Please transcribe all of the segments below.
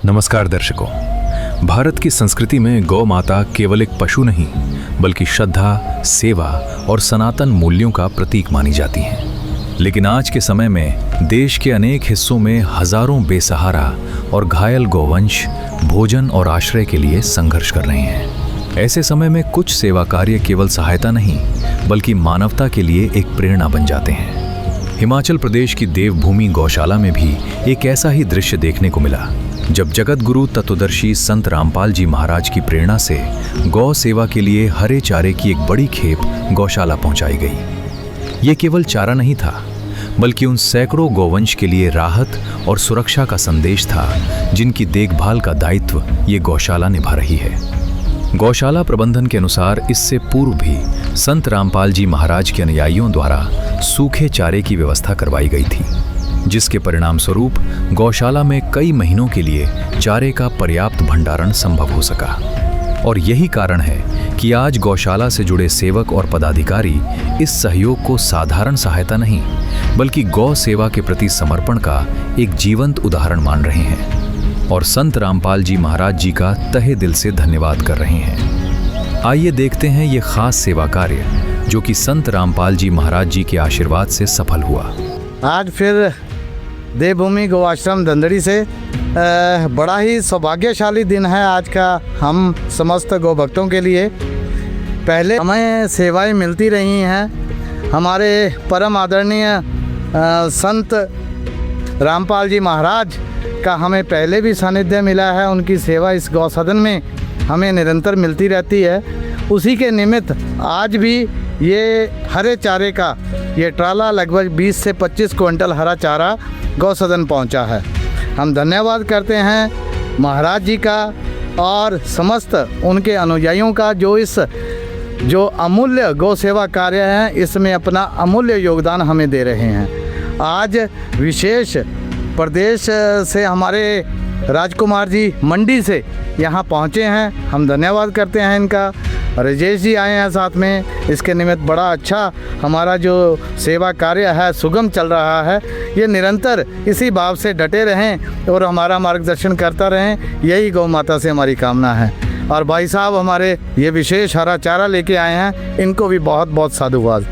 नमस्कार दर्शकों। भारत की संस्कृति में गौ माता केवल एक पशु नहीं बल्कि श्रद्धा, सेवा और सनातन मूल्यों का प्रतीक मानी जाती हैं। लेकिन आज के समय में देश के अनेक हिस्सों में हजारों बेसहारा और घायल गौवंश भोजन और आश्रय के लिए संघर्ष कर रहे हैं। ऐसे समय में कुछ सेवा कार्य केवल सहायता नहीं बल्कि मानवता के लिए एक प्रेरणा बन जाते हैं। हिमाचल प्रदेश की देवभूमि गौशाला में भी एक ऐसा ही दृश्य देखने को मिला, जब जगत गुरु तत्वदर्शी संत रामपाल जी महाराज की प्रेरणा से गौ सेवा के लिए हरे चारे की एक बड़ी खेप गौशाला पहुंचाई गई। ये केवल चारा नहीं था बल्कि उन सैकड़ों गौवंश के लिए राहत और सुरक्षा का संदेश था, जिनकी देखभाल का दायित्व ये गौशाला निभा रही है। गौशाला प्रबंधन के अनुसार इससे पूर्व भी संत रामपाल जी महाराज के अनुयायियों द्वारा सूखे चारे की व्यवस्था करवाई गई थी, जिसके परिणाम स्वरूप गौशाला में कई महीनों के लिए चारे का पर्याप्त भंडारण संभव हो सका। और यही कारण है कि आज गौशाला से जुड़े सेवक और पदाधिकारी इस सहयोग को साधारण सहायता नहीं बल्कि गौ सेवा के प्रति समर्पण का एक जीवंत उदाहरण मान रहे हैं और संत रामपाल जी महाराज जी का तहे दिल से धन्यवाद कर रहे हैं। आइए देखते हैं ये खास सेवा कार्य जो कि संत रामपाल जी महाराज जी के आशीर्वाद से सफल हुआ। आज फिर देवभूमि गौ आश्रम धंधड़ी से बड़ा ही सौभाग्यशाली दिन है आज का हम समस्त गौ भक्तों के लिए। पहले हमें सेवाएं मिलती रही हैं। हमारे परम आदरणीय संत रामपाल जी महाराज का हमें पहले भी सानिध्य मिला है। उनकी सेवा इस गौ सदन में हमें निरंतर मिलती रहती है। उसी के निमित्त आज भी ये हरे चारे का ये ट्राला लगभग 20 से 25 क्विंटल हरा चारा गौ सदन पहुँचा है। हम धन्यवाद करते हैं महाराज जी का और समस्त उनके अनुयायियों का जो अमूल्य गौ सेवा कार्य है इसमें अपना अमूल्य योगदान हमें दे रहे हैं। आज विशेष प्रदेश से हमारे राजकुमार जी मंडी से यहाँ पहुँचे हैं। हम धन्यवाद करते हैं इनका। राजेश जी आए हैं साथ में। इसके निमित्त बड़ा अच्छा हमारा जो सेवा कार्य है सुगम चल रहा है। ये निरंतर इसी भाव से डटे रहें और हमारा मार्गदर्शन करता रहें, यही गौ माता से हमारी कामना है। और भाई साहब हमारे ये विशेष हरा चारा लेके आए हैं, इनको भी बहुत बहुत साधुवाद।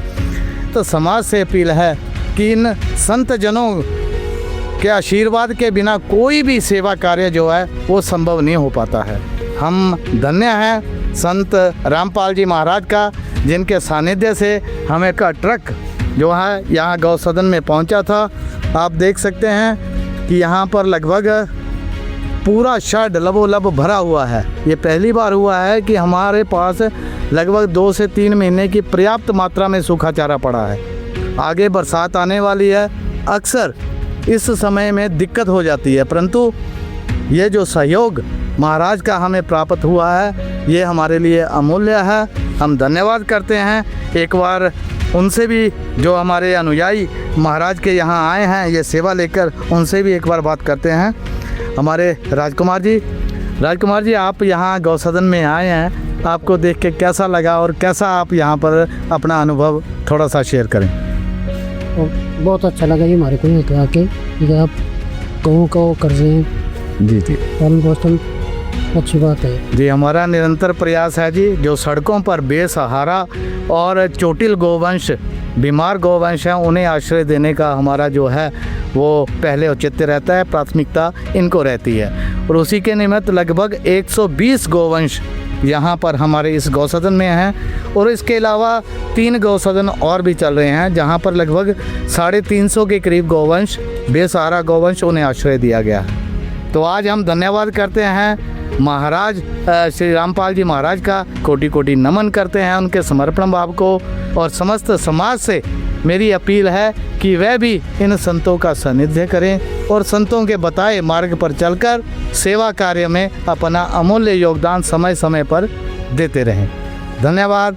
तो समाज से अपील है कि इन संत जनों के आशीर्वाद के बिना कोई भी सेवा कार्य जो है वो संभव नहीं हो पाता है। हम धन्य हैं संत रामपाल जी महाराज का, जिनके सानिध्य से हमें का ट्रक जो है यहाँ गौ सदन में पहुँचा था। आप देख सकते हैं कि यहाँ पर लगभग पूरा शेड लबोलब भरा हुआ है। ये पहली बार हुआ है कि हमारे पास लगभग 2 से 3 महीने की पर्याप्त मात्रा में सूखा चारा पड़ा है। आगे बरसात आने वाली है, अक्सर इस समय में दिक्कत हो जाती है, परंतु ये जो सहयोग महाराज का हमें प्राप्त हुआ है ये हमारे लिए अमूल्य है। हम धन्यवाद करते हैं। एक बार उनसे भी जो हमारे अनुयायी महाराज के यहाँ आए हैं ये सेवा लेकर, उनसे भी एक बार बात करते हैं। हमारे राजकुमार जी आप यहाँ गौ सदन में आए हैं, आपको देख के कैसा लगा और कैसा आप यहाँ पर अपना अनुभव थोड़ा सा शेयर करें। बहुत अच्छा लगा ये हमारे को आके, आप गौ को कर रहे हैं। जी पालन अच्छी बात है जी। हमारा निरंतर प्रयास है जी, जो सड़कों पर बेसहारा और चोटिल गौवंश, बीमार गौवंश हैं, उन्हें आश्रय देने का हमारा जो है वो पहले औचित्य रहता है, प्राथमिकता इनको रहती है। और उसी के निमित्त लगभग 120 गौवंश यहाँ पर हमारे इस गौसदन में हैं। और इसके अलावा 3 गौसदन और भी चल रहे हैं जहाँ पर लगभग 350 के करीब गौवंश, बेसहारा गौवंश, उन्हें आश्रय दिया गया है। तो आज हम धन्यवाद करते हैं महाराज श्री रामपाल जी महाराज का, कोटि कोटि नमन करते हैं उनके समर्पण भाव को। और समस्त समाज से मेरी अपील है कि वह भी इन संतों का सानिध्य करें और संतों के बताए मार्ग पर चलकर सेवा कार्य में अपना अमूल्य योगदान समय समय पर देते रहें। धन्यवाद।